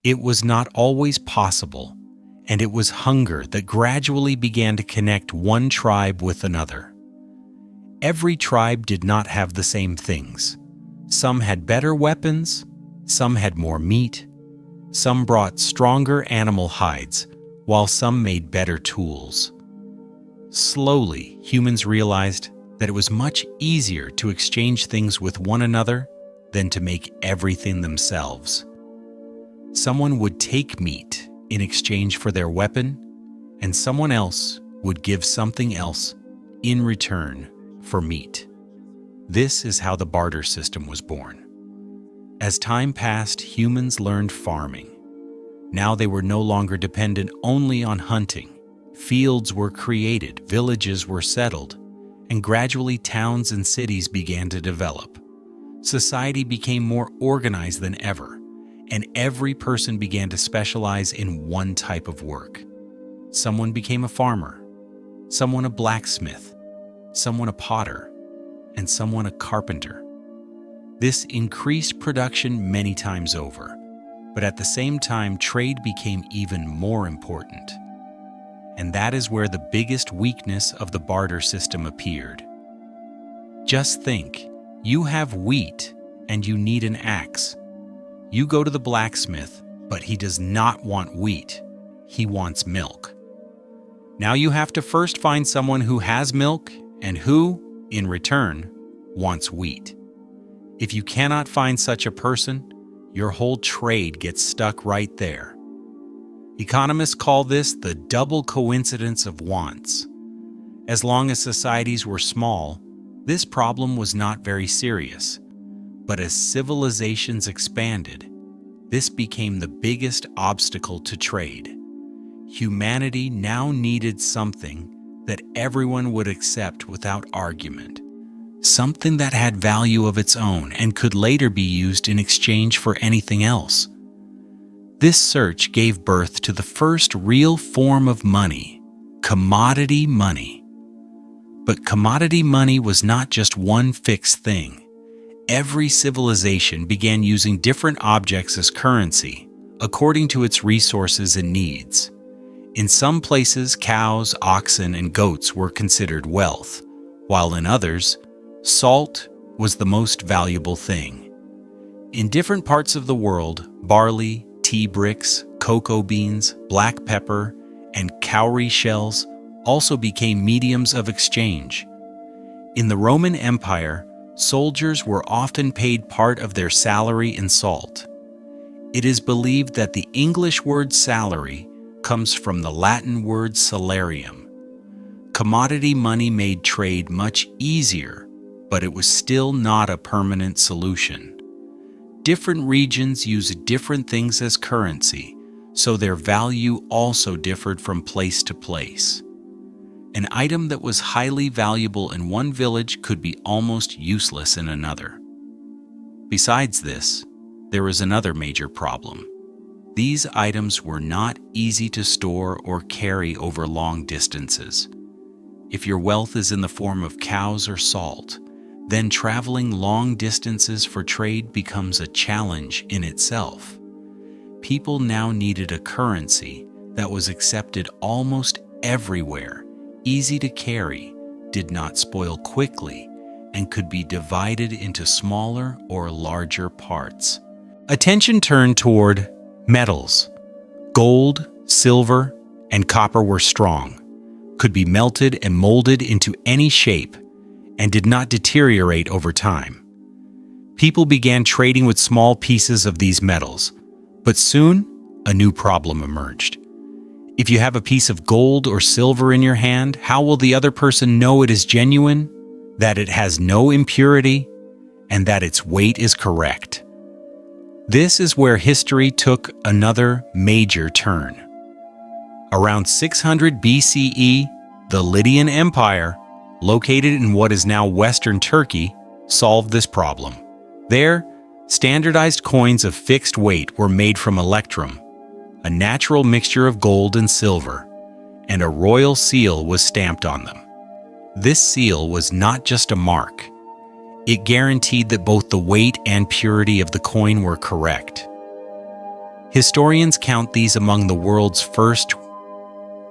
It was not always possible, and it was hunger that gradually began to connect one tribe with another. Every tribe did not have the same things. Some had better weapons, some had more meat, some brought stronger animal hides, while some made better tools. Slowly, humans realized that it was much easier to exchange things with one another than to make everything themselves. Someone would take meat in exchange for their weapon, and someone else would give something else in return for meat. This is how the barter system was born. As time passed, humans learned farming. Now they were no longer dependent only on hunting. Fields were created, villages were settled, and gradually towns and cities began to develop. Society became more organized than ever, and every person began to specialize in one type of work. Someone became a farmer, someone a blacksmith, someone a potter, and someone a carpenter. This increased production many times over, but at the same time, trade became even more important. And that is where the biggest weakness of the barter system appeared. Just think, you have wheat and you need an axe. You go to the blacksmith, but he does not want wheat. He wants milk. Now you have to first find someone who has milk and who, in return, wants wheat. If you cannot find such a person, your whole trade gets stuck right there. Economists call this the double coincidence of wants. As long as societies were small, this problem was not very serious. But as civilizations expanded, this became the biggest obstacle to trade. Humanity now needed something that everyone would accept without argument. Something that had value of its own and could later be used in exchange for anything else. This search gave birth to the first real form of money, commodity money. But commodity money was not just one fixed thing. Every civilization began using different objects as currency, according to its resources and needs. In some places, cows, oxen, and goats were considered wealth, while in others, salt was the most valuable thing. In different parts of the world, barley, tea bricks, cocoa beans, black pepper, and cowrie shells also became mediums of exchange. In the Roman Empire, soldiers were often paid part of their salary in salt. It is believed that the English word salary comes from the Latin word salarium. Commodity money made trade much easier, but it was still not a permanent solution. Different regions use different things as currency, so their value also differed from place to place. An item that was highly valuable in one village could be almost useless in another. Besides this, there is another major problem. These items were not easy to store or carry over long distances. If your wealth is in the form of cows or salt, then traveling long distances for trade becomes a challenge in itself. People now needed a currency that was accepted almost everywhere, easy to carry, did not spoil quickly, and could be divided into smaller or larger parts. Attention turned toward metals. Gold, silver, and copper were strong, could be melted and molded into any shape, and did not deteriorate over time. People began trading with small pieces of these metals, but soon a new problem emerged. If you have a piece of gold or silver in your hand, how will the other person know it is genuine, that it has no impurity, and that its weight is correct? This is where history took another major turn. Around 600 BCE, the Lydian Empire, located in what is now Western Turkey, solved this problem. There, standardized coins of fixed weight were made from electrum, a natural mixture of gold and silver, and a royal seal was stamped on them. This seal was not just a mark. It guaranteed that both the weight and purity of the coin were correct. Historians count these among the world's first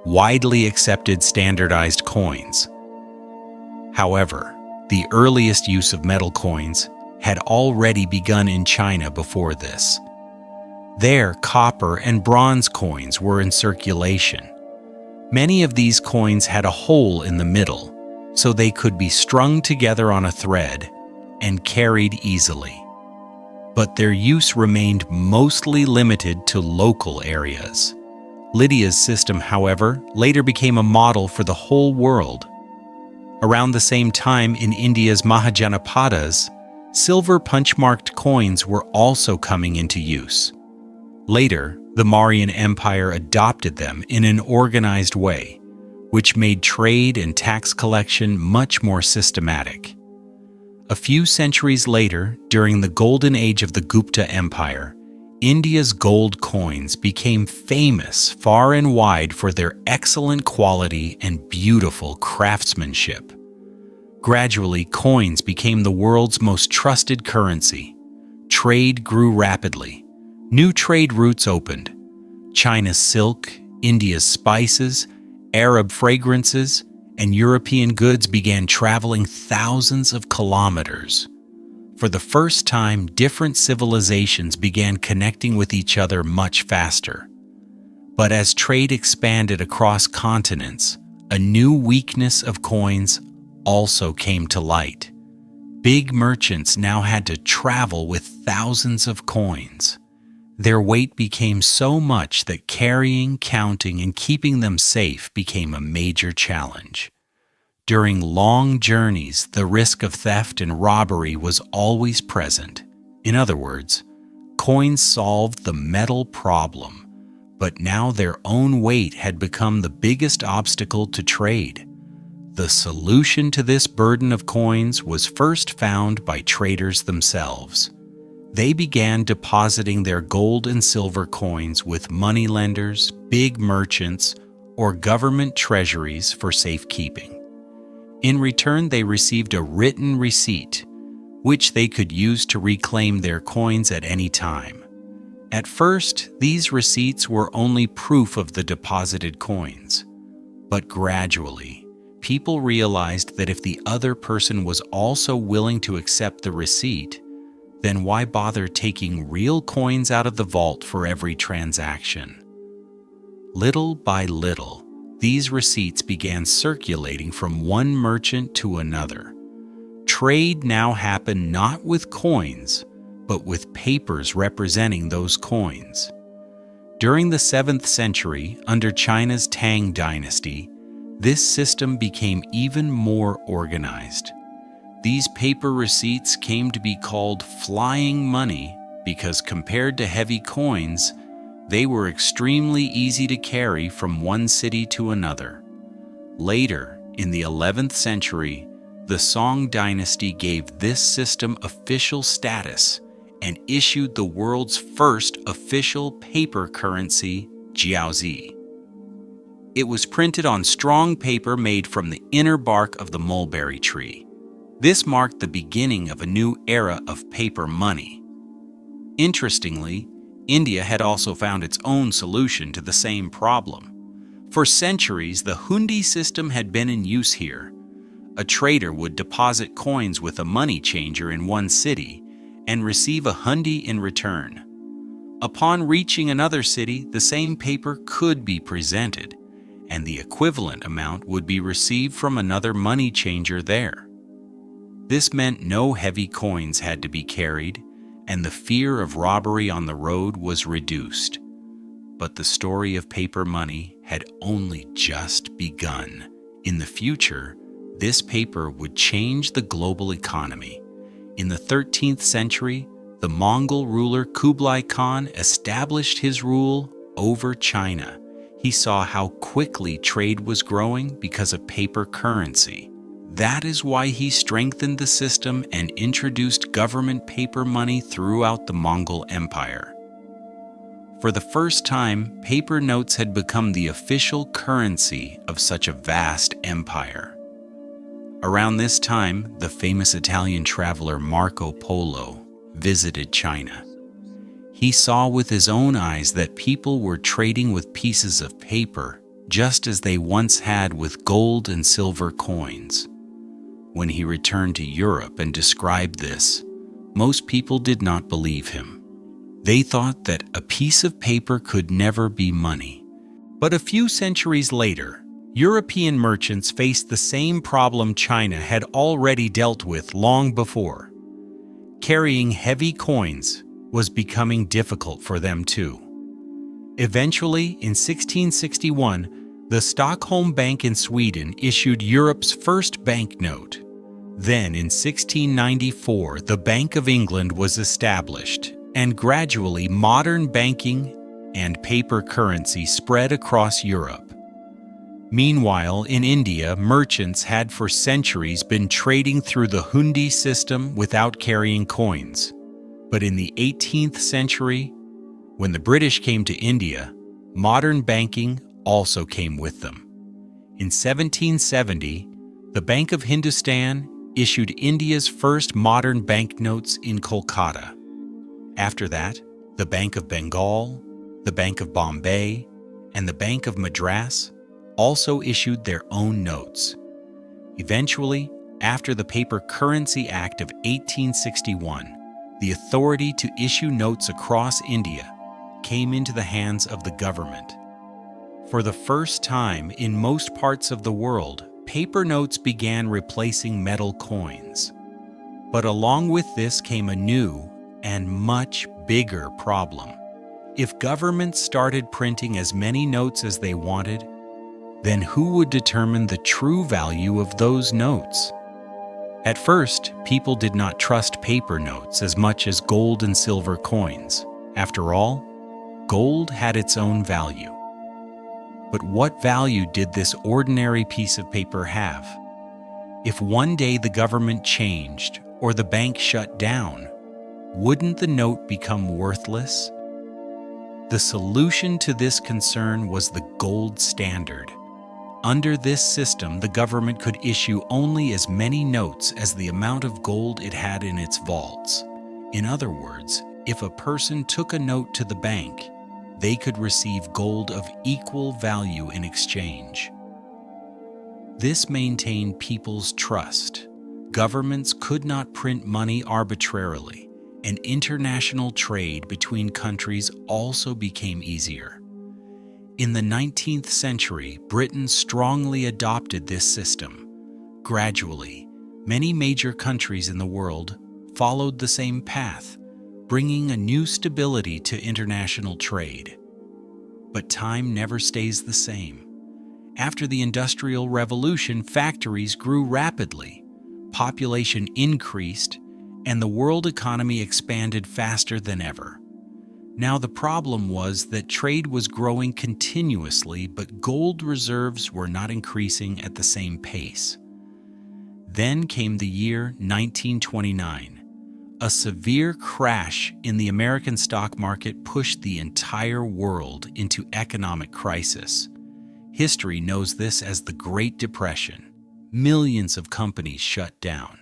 widely accepted standardized coins. However, the earliest use of metal coins had already begun in China before this. There, copper and bronze coins were in circulation. Many of these coins had a hole in the middle, so they could be strung together on a thread and carried easily. But their use remained mostly limited to local areas. Lydia's system, however, later became a model for the whole world. Around the same time in India's Mahajanapadas, silver punch-marked coins were also coming into use. Later, the Mauryan Empire adopted them in an organized way, which made trade and tax collection much more systematic. A few centuries later, during the golden age of the Gupta Empire, India's gold coins became famous far and wide for their excellent quality and beautiful craftsmanship. Gradually, coins became the world's most trusted currency. Trade grew rapidly. New trade routes opened. China's silk, India's spices, Arab fragrances, and European goods began traveling thousands of kilometers. For the first time, different civilizations began connecting with each other much faster. But as trade expanded across continents, a new weakness of coins also came to light. Big merchants now had to travel with thousands of coins. Their weight became so much that carrying, counting, and keeping them safe became a major challenge. During long journeys, the risk of theft and robbery was always present. In other words, coins solved the metal problem, but now their own weight had become the biggest obstacle to trade. The solution to this burden of coins was first found by traders themselves. They began depositing their gold and silver coins with moneylenders, big merchants, or government treasuries for safekeeping. In return, they received a written receipt, which they could use to reclaim their coins at any time. At first, these receipts were only proof of the deposited coins. But gradually, people realized that if the other person was also willing to accept the receipt, then why bother taking real coins out of the vault for every transaction? Little by little, these receipts began circulating from one merchant to another. Trade now happened not with coins, but with papers representing those coins. During the 7th century, under China's Tang dynasty, this system became even more organized. These paper receipts came to be called flying money because compared to heavy coins, they were extremely easy to carry from one city to another. Later, in the 11th century, the Song dynasty gave this system official status and issued the world's first official paper currency, jiaozi. It was printed on strong paper made from the inner bark of the mulberry tree. This marked the beginning of a new era of paper money. Interestingly, India had also found its own solution to the same problem. For centuries, the hundi system had been in use here. A trader would deposit coins with a money changer in one city and receive a hundi in return. Upon reaching another city, the same paper could be presented, and the equivalent amount would be received from another money changer there. This meant no heavy coins had to be carried, and the fear of robbery on the road was reduced. But the story of paper money had only just begun. In the future, this paper would change the global economy. In the 13th century, the Mongol ruler Kublai Khan established his rule over China. He saw how quickly trade was growing because of paper currency. That is why he strengthened the system and introduced government paper money throughout the Mongol Empire. For the first time, paper notes had become the official currency of such a vast empire. Around this time, the famous Italian traveler Marco Polo visited China. He saw with his own eyes that people were trading with pieces of paper, just as they once had with gold and silver coins. When he returned to Europe and described this, most people did not believe him. They thought that a piece of paper could never be money. But a few centuries later, European merchants faced the same problem China had already dealt with long before. Carrying heavy coins was becoming difficult for them too. Eventually, in 1661, the Stockholm Bank in Sweden issued Europe's first banknote. Then, in 1694, the Bank of England was established, and gradually modern banking and paper currency spread across Europe. Meanwhile, in India, merchants had for centuries been trading through the hundi system without carrying coins. But in the 18th century, when the British came to India, modern banking also came with them. In 1770, the Bank of Hindustan issued India's first modern banknotes in Kolkata. After that, the Bank of Bengal, the Bank of Bombay, and the Bank of Madras also issued their own notes. Eventually, after the Paper Currency Act of 1861, the authority to issue notes across India came into the hands of the government. For the first time in most parts of the world, paper notes began replacing metal coins. But along with this came a new and much bigger problem. If governments started printing as many notes as they wanted, then who would determine the true value of those notes? At first, people did not trust paper notes as much as gold and silver coins. After all, gold had its own value. But what value did this ordinary piece of paper have? If one day the government changed or the bank shut down, wouldn't the note become worthless? The solution to this concern was the gold standard. Under this system, the government could issue only as many notes as the amount of gold it had in its vaults. In other words, if a person took a note to the bank, they could receive gold of equal value in exchange. This maintained people's trust. Governments could not print money arbitrarily, and international trade between countries also became easier. In the 19th century, Britain strongly adopted this system. Gradually, many major countries in the world followed the same path, bringing a new stability to international trade. But time never stays the same. After the Industrial Revolution, factories grew rapidly, population increased, and the world economy expanded faster than ever. Now the problem was that trade was growing continuously, but gold reserves were not increasing at the same pace. Then came the year 1929. A severe crash in the American stock market pushed the entire world into economic crisis. History knows this as the Great Depression. Millions of companies shut down.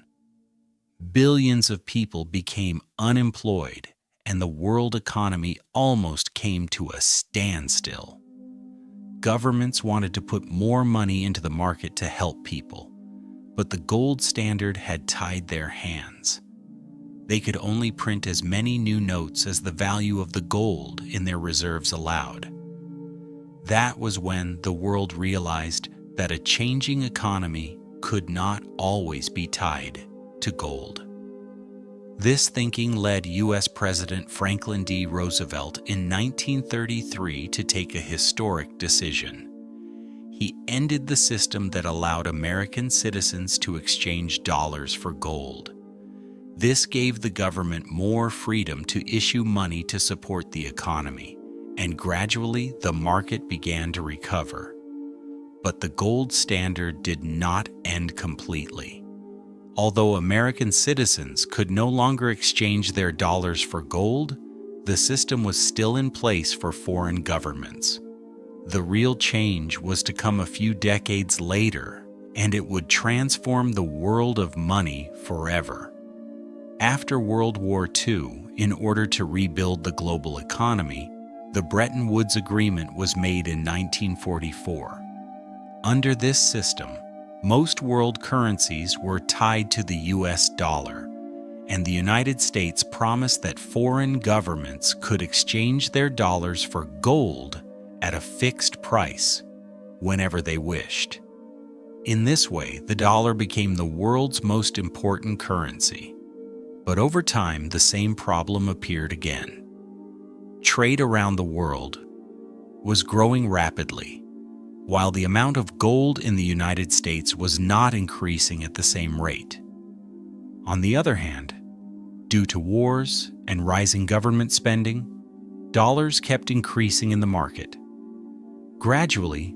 Billions of people became unemployed, and the world economy almost came to a standstill. Governments wanted to put more money into the market to help people, but the gold standard had tied their hands. They could only print as many new notes as the value of the gold in their reserves allowed. That was when the world realized that a changing economy could not always be tied to gold. This thinking led U.S. President Franklin D. Roosevelt in 1933 to take a historic decision. He ended the system that allowed American citizens to exchange dollars for gold. This gave the government more freedom to issue money to support the economy, and gradually the market began to recover. But the gold standard did not end completely. Although American citizens could no longer exchange their dollars for gold, the system was still in place for foreign governments. The real change was to come a few decades later, and it would transform the world of money forever. After World War II, in order to rebuild the global economy, the Bretton Woods Agreement was made in 1944. Under this system, most world currencies were tied to the US dollar, and the United States promised that foreign governments could exchange their dollars for gold at a fixed price whenever they wished. In this way, the dollar became the world's most important currency. But over time, the same problem appeared again. Trade around the world was growing rapidly, while the amount of gold in the United States was not increasing at the same rate. On the other hand, due to wars and rising government spending, dollars kept increasing in the market. Gradually,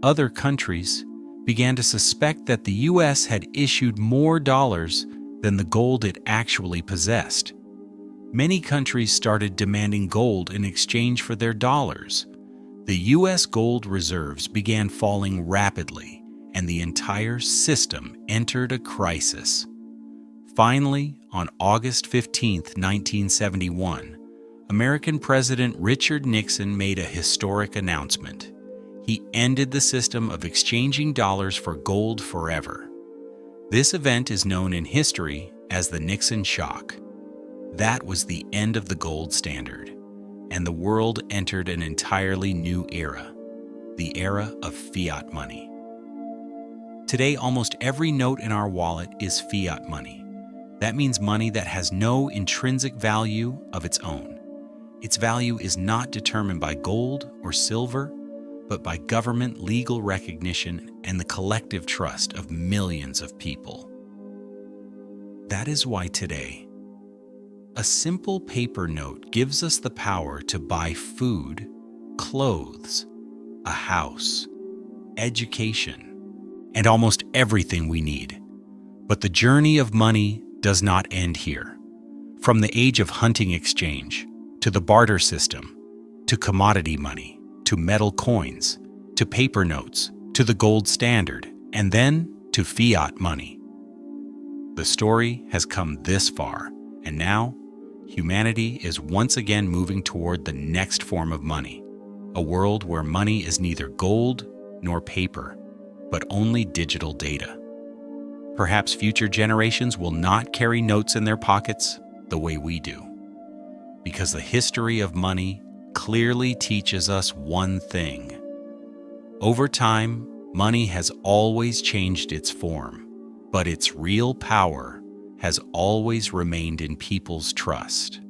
other countries began to suspect that the US had issued more dollars than the gold it actually possessed. Many countries started demanding gold in exchange for their dollars. The US gold reserves began falling rapidly, and the entire system entered a crisis. Finally, on August 15, 1971, American President Richard Nixon made a historic announcement. He ended the system of exchanging dollars for gold forever. This event is known in history as the Nixon Shock. That was the end of the gold standard, and the world entered an entirely new era, the era of fiat money. Today, almost every note in our wallet is fiat money. That means money that has no intrinsic value of its own. Its value is not determined by gold or silver, but by government legal recognition and the collective trust of millions of people. That is why today, a simple paper note gives us the power to buy food, clothes, a house, education, and almost everything we need. But the journey of money does not end here. From the age of hunting exchange, to the barter system, to commodity money, to metal coins, to paper notes, to the gold standard, and then to fiat money. The story has come this far, and now humanity is once again moving toward the next form of money, a world where money is neither gold nor paper, but only digital data. Perhaps future generations will not carry notes in their pockets the way we do, because the history of money clearly teaches us one thing. Over time, money has always changed its form, but its real power has always remained in people's trust.